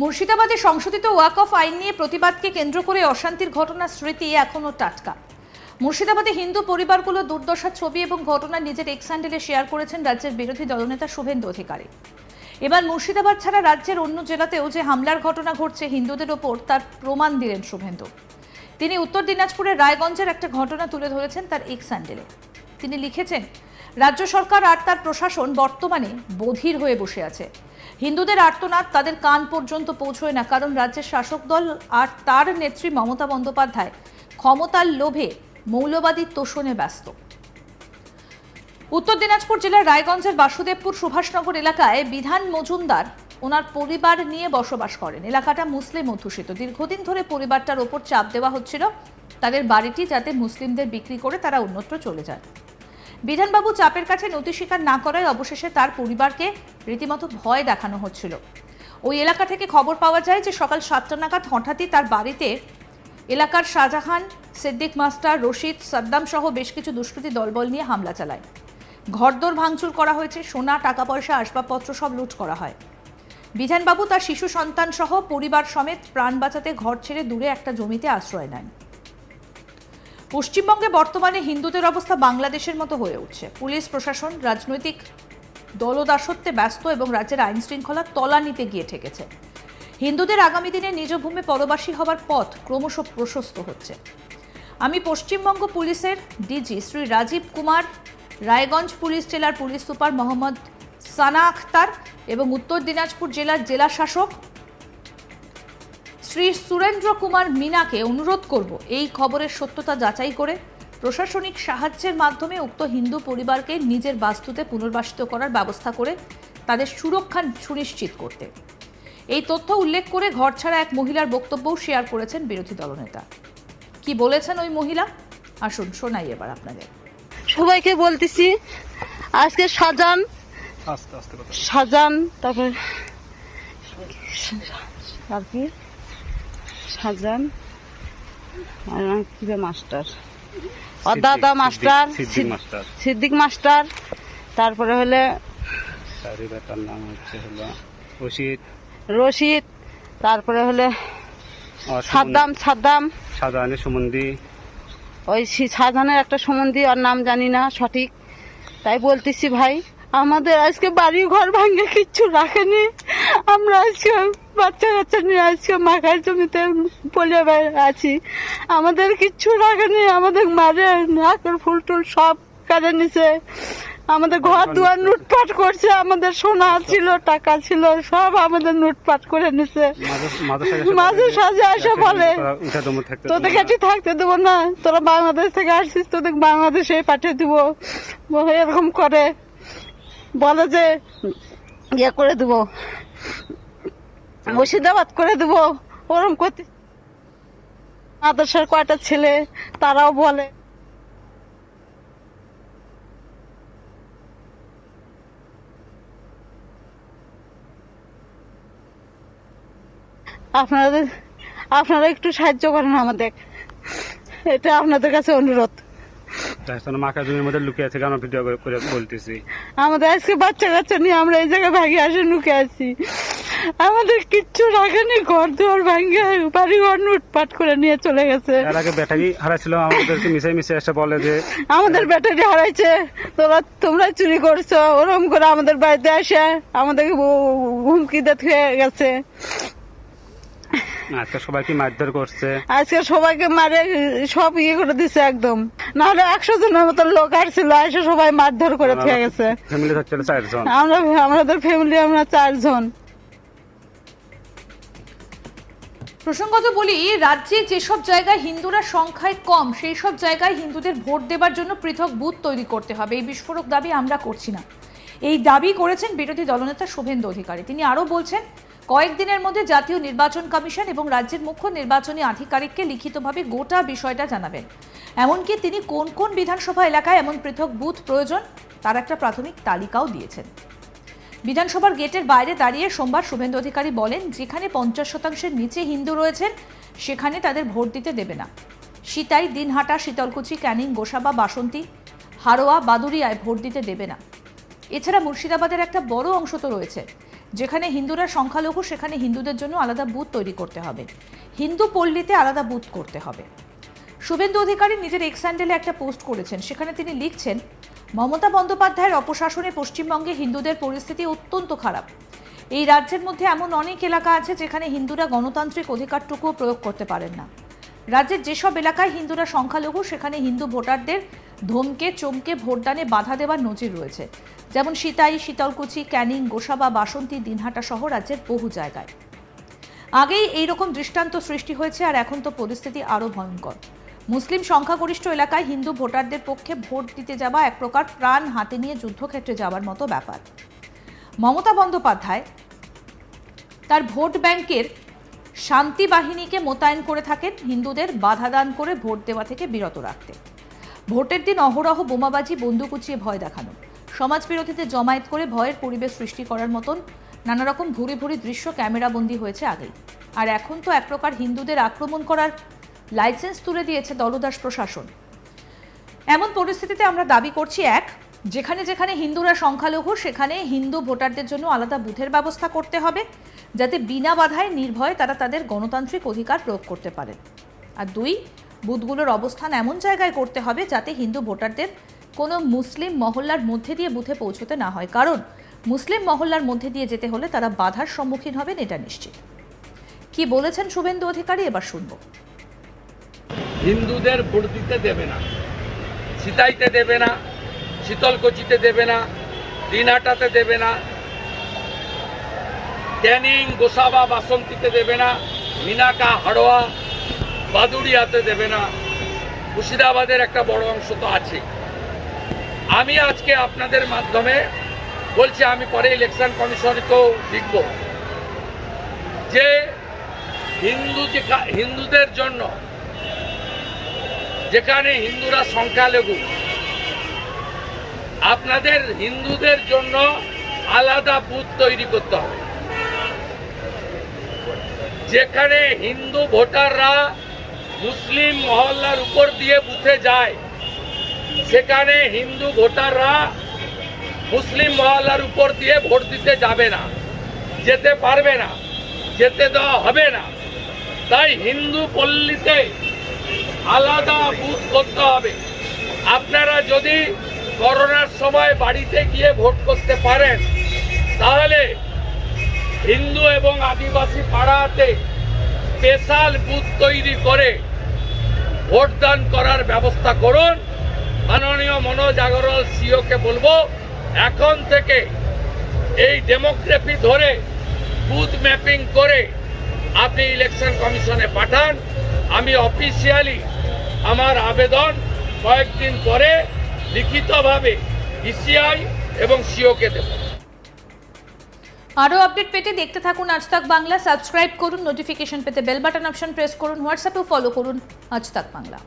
মুর্শিদাবাদে সংশোধিত ওয়াকফ আইন নিয়ে প্রতিবাদকে কেন্দ্র করে অশান্তির ঘটনার স্মৃতি এখনো টাটকা। মুর্শিদাবাদে হিন্দু পরিবারগুলোর দুর্দশার ছবি এবং ঘটনা নিজের এক্স হ্যান্ডেলে শেয়ার করেছেন রাজ্যের বিরোধী দলনেতা শুভেন্দু অধিকারী। এবার মুর্শিদাবাদ ছাড়া রাজ্যের অন্য জেলাতেও যে হামলার ঘটনা ঘটছে হিন্দুদের ওপর, তার প্রমাণ দিলেন শুভেন্দু। তিনি উত্তর দিনাজপুরের রায়গঞ্জের একটা ঘটনা তুলে ধরেছেন তার এক্স হ্যান্ডেলে। তিনি লিখেছেন, রাজ্য সরকার আর তার প্রশাসন বর্তমানে বধির হয়ে বসে আছে। হিন্দুদের আর্তনাদ তাদের কান পর্যন্ত পৌঁছয় না, কারণ রাজ্যের শাসক দল আর তার নেত্রী মমতা বন্দ্যোপাধ্যায় ক্ষমতার লোভে মৌলবাদী তোষণে ব্যস্ত। উত্তর দিনাজপুর জেলার রায়গঞ্জের বাসুদেবপুর সুভাষনগর এলাকায় বিধান মজুমদার ওনার পরিবার নিয়ে বসবাস করেন। এলাকাটা মুসলিম অধ্যুষিত। দীর্ঘদিন ধরে পরিবারটার ওপর চাপ দেওয়া হচ্ছিল তাদের বাড়িটি যাতে মুসলিমদের বিক্রি করে তারা অন্যত্র চলে যায়। বিধানবাবু চাপের কাছে নথি স্বীকার না করায় অবশেষে তার পরিবারকে রীতিমতো ভয় দেখানো হচ্ছিল। ওই এলাকা থেকে খবর পাওয়া যায় যে সকাল 7টা নাগাদ হঠাৎই তার বাড়িতে এলাকার শাহজাহান, সিদ্দিক মাস্টার, রশিদ, সাদ্দাম সহ বেশ কিছু দুষ্কৃতী দলবল নিয়ে হামলা চালায়। ঘরদোর ভাঙচুর করা হয়েছে, সোনা, টাকা পয়সা, আসবাবপত্র সব লুট করা হয়। বিধানবাবু তার শিশু সন্তান সহ পরিবার সমেত প্রাণ বাঁচাতে ঘর ছেড়ে দূরে একটা জমিতে আশ্রয় নেন। পশ্চিমবঙ্গে বর্তমানে হিন্দুদের অবস্থা বাংলাদেশের মতো হয়ে উঠছে। পুলিশ প্রশাসন রাজনৈতিক দলদাসত্বে ব্যস্ত এবং রাজ্যের আইন শৃঙ্খলা তলানিতে গিয়ে ঠেকেছে। হিন্দুদের আগামী দিনে নিজ ভূমি পরবাসী হওয়ার পথ ক্রমশ প্রশস্ত হচ্ছে। আমি পশ্চিমবঙ্গ পুলিশের ডিজি শ্রী রাজীব কুমার, রায়গঞ্জ পুলিশ জেলার পুলিশ সুপার মোহাম্মদ সানা আখতার এবং উত্তর দিনাজপুর জেলার জেলা শাসক শ্রী সুরেন্দ্র কুমার মিনাকে অনুরোধ করব এই খবরের সত্যতা যাচাই করে প্রশাসনিক সাহায্যের মাধ্যমে উক্ত হিন্দু পরিবারকে নিজের বাস্তুতে পুনর্বাসিত করার ব্যবস্থা করে তাদের সুরক্ষা সুনিশ্চিত করতে। এই তথ্য উল্লেখ করে ঘরছাড়া এক মহিলার বক্তব্যও শেয়ার করেছেন বিরোধী দলনেতা। কি বলেছেন ওই মহিলা, আসুন শোনাই এবার আপনাদের। সবাইকে বলতেছি, আজকে সাজান, তারপর আর কি সাজান মাস্টার, দাদা মাস্টার, সিদ্দিক মাস্টার, তারপরে হলে রশিদ, তারপরে হলে সাদ্দাম, ওই শাহজাহানের একটা সম্বন্ধী, আর নাম জানি না সঠিক। তাই বলতেছি ভাই, আমাদের আজকে বাড়ি ঘর ভাঙে কিচ্ছু রাখেনি। আমরা আজকে বাচ্চা কাচ্চা নিয়ে আজকে মাখার জমিতে পলে আছি। আমাদের কিচ্ছু রাখেনি, আমাদের মারে নাকের ফুল টুল সব কেড়ে নিছে। আমাদের ঘর দুয়ার লুটপাট করছে, আমাদের সোনা ছিল, টাকা ছিল, সব আমাদের লুটপাট করে নিছে। মাঝে সাজে এসে বলে তোদের কাছে থাকতে দেবো না, তোরা বাংলাদেশ থেকে আসছিস, তোদের বাংলাদেশে পাঠিয়ে দিব, এরকম করে বলে যে ইয়ে করে দেবো, মুর্শিদাবাদ করে দেবো, ওরকম করতে। মাদ্রাসার কয়টা ছেলে তারাও বলে। আপনারা একটু সাহায্য করেন আমাদের, এটা আপনাদের কাছে অনুরোধ। আমাদের আজকে বাচ্চা কাচ্চা নিয়ে আমরা এই জায়গায় ভাগে আসে ঢুকে আছি। আমাদের কিচ্ছু রাখেনি, ঘর দুয়ার ভাঙে বাড়ি ঘর লুটপাট করে নিয়ে চলে গেছে। ব্যাটারি হারাইছিল, আমাদেরকে মিশে এসে বলে যে আমাদের ব্যাটারি হারাইছে, তোমরা চুরি করছো, ওরকম করে আমাদের বাড়িতে আসে আমাদেরকে হুমকি দিয়ে গেছে। আজকে সবাইকে মারধর করছে, আজকে সবাইকে মারে সব ইয়ে করে দিছে একদম। নাহলে 100 জনের মতো লোক আসছিল, এসে সবাই মারধর করে থেকে গেছে। আমাদের ফ্যামিলি আমরা 4 জন। প্রসঙ্গত বলি, রাজ্যে যেসব জায়গায় হিন্দুরা সংখ্যায় কম সেই সব জায়গায় হিন্দুদের ভোট দেবার জন্য পৃথক বুথ তৈরি করতে হবে। এই বিস্ফোরক দাবি আমরা করছি না, এই দাবি করেছেন বিরোধী দলনেতা শুভেন্দু অধিকারী। তিনি আরও বলছেন, কয়েকদিনের মধ্যে জাতীয় নির্বাচন কমিশন এবং রাজ্যের মুখ্য নির্বাচনী আধিকারিককে লিখিতভাবে গোটা বিষয়টা জানাবেন। এমনকি তিনি কোন কোন বিধানসভা এলাকায় এমন পৃথক বুথ প্রয়োজন তার একটা প্রাথমিক তালিকাও দিয়েছেন। বিধানসভার গেটের বাইরে দাঁড়িয়ে সোমবার শুভেন্দু অধিকারী বলেন, যেখানে 50% নিচে হিন্দু রয়েছেন সেখানে তাদের ভোট দিতে দেবে না। সিতাই, দিনহাটা, শীতলকুচি, ক্যানিং, গোসাবা, বাসন্তী, হারোয়া, বাদুরিয়ায় ভোট দিতে দেবে না। এছাড়া মুর্শিদাবাদের একটা বড় অংশ তো রয়েছে যেখানে হিন্দুরা সংখ্যালঘু সেখানে হিন্দুদের জন্য আলাদা বুথ তৈরি করতে হবে, হিন্দু পল্লীতে আলাদা বুথ করতে হবে। শুভেন্দু অধিকারী নিজের এক্স হ্যান্ডেলে একটা পোস্ট করেছেন, সেখানে তিনি লিখছেন, মমতা বন্দ্যোপাধ্যায়ের অপশাসনে পশ্চিমবঙ্গে হিন্দুদের পরিস্থিতি অত্যন্ত খারাপ। এই রাজ্যের মধ্যে এমন অনেক এলাকা আছে যেখানে হিন্দুরা গণতান্ত্রিক অধিকারটুকুও প্রয়োগ করতে পারেন না। রাজ্যের যেসব এলাকায় হিন্দুরা সংখ্যালঘু সেখানে হিন্দু ভোটারদের ধমকে চমকে ভোটদানে বাধা দেওয়ার নজির রয়েছে, যেমন সিতাই, শীতলকুচি, ক্যানিং, গোসাবা, বাসন্তী, দিনহাটা সহ রাজ্যের বহু জায়গায়। আগেই এইরকম দৃষ্টান্ত সৃষ্টি হয়েছে, আর এখন তো পরিস্থিতি আরও ভয়ঙ্কর। মুসলিম সংখ্যাগরিষ্ঠ এলাকায় হিন্দু ভোটারদের পক্ষে ভোট দিতে যাওয়া এক প্রকার প্রাণ হাতে নিয়ে যুদ্ধক্ষেত্রে যাওয়ার মতো ব্যাপার। মমতা বন্দ্যোপাধ্যায় তার ভোট ব্যাংকের শান্তি বাহিনীকে মোতায়েন করে থাকেন হিন্দুদের বাধা দান করে ভোট দেওয়া থেকে বিরত রাখতে। ভোটের দিন অহরহ বোমাবাজি, বন্দুক উঁচিয়ে ভয় দেখানো, সমাজ বিরোধীদের জমায়েত করে ভয়ের পরিবেশ সৃষ্টি করার মতন নানা রকম ভুরি ভুরি দৃশ্য ক্যামেরাবন্দি হয়েছে আগেই। আর এখন তো এক প্রকার হিন্দুদের আক্রমণ করার লাইসেন্স তুলে দিয়েছে দলদাস প্রশাসন। এমন পরিস্থিতিতে আমরা দাবি করছি, এক, যেখানে যেখানে হিন্দুরা সংখ্যালঘু সেখানে হিন্দু ভোটারদের জন্য আলাদা বুথের ব্যবস্থা করতে হবে, যাতে বিনা বাধায় নির্ভয়ে তারা তাদের গণতান্ত্রিক অধিকার প্রয়োগ করতে পারে। আর দুই, বুথগুলোর অবস্থান এমন জায়গায় করতে হবে যাতে হিন্দু ভোটারদের কোনো মুসলিম মহল্লার মধ্যে দিয়ে বুথে পৌঁছতে না হয়, কারণ মুসলিম মহল্লার মধ্যে দিয়ে যেতে হলে তারা বাধার সম্মুখীন হবেন, এটা নিশ্চিত। কি বলেছেন শুভেন্দু অধিকারী, এবার শুনবো। হিন্দুদের ভোট দিতে দেবে না, সিতাইতে দেবে না, শীতলকুচিতে দেবে না, দিনহাটাতে দেবে না, ক্যানিং, গোসাবা, বাসন্তীতে দেবে না, মিনাকা, হাড়োয়া, বাদুড়িয়াতে দেবে না, মুর্শিদাবাদের একটা বড় অংশ তো আছে। আমি আজকে আপনাদের মাধ্যমে বলছি, আমি পরে ইলেকশন কমিশনকেও লিখব যে হিন্দুদের জন্য যেখানে হিন্দুরা সংখ্যালঘু, আপনাদের হিন্দুদের জন্য আলাদা বুথ তৈরি করতে হবে। যেখানে হিন্দু ভোটাররা মুসলিম মহল্লার উপর দিয়ে বুথে যায়, সেখানে হিন্দু ভোটাররা মুসলিম মহল্লার উপর দিয়ে ভোট দিতে যাবে না, যেতে পারবে না, যেতে দেওয়া হবে না। তাই হিন্দু পল্লীতে আলাদা বুথ করতে হবে। আপনারা যদি করোনার সময় বাড়িতে গিয়ে ভোট করতে পারেন, তাহলে হিন্দু এবং আদিবাসী পাড়াতে স্পেশাল বুথ তৈরি করে ভোটদান করার ব্যবস্থা করুন। মাননীয় মনোজ আগরওয়াল সিওকে বলবো, এখন থেকে এই ডেমোগ্রাফি ধরে বুথ ম্যাপিং করে আপনি ইলেকশন কমিশনে পাঠান। আমি অফিসিয়ালি আমার আবেদন কয়েকদিন পরে লিখিতভাবে ইসিআই এবং সিওকে দেব। আরও আপডেট পেতে দেখতে থাকুন আজ তাক বাংলা। সাবস্ক্রাইব করুন, নোটিফিকেশন পেতে বেল বাটন অপশন প্রেস করুন, হোয়াটসঅ্যাপেও ফলো করুন আজ তাক বাংলা।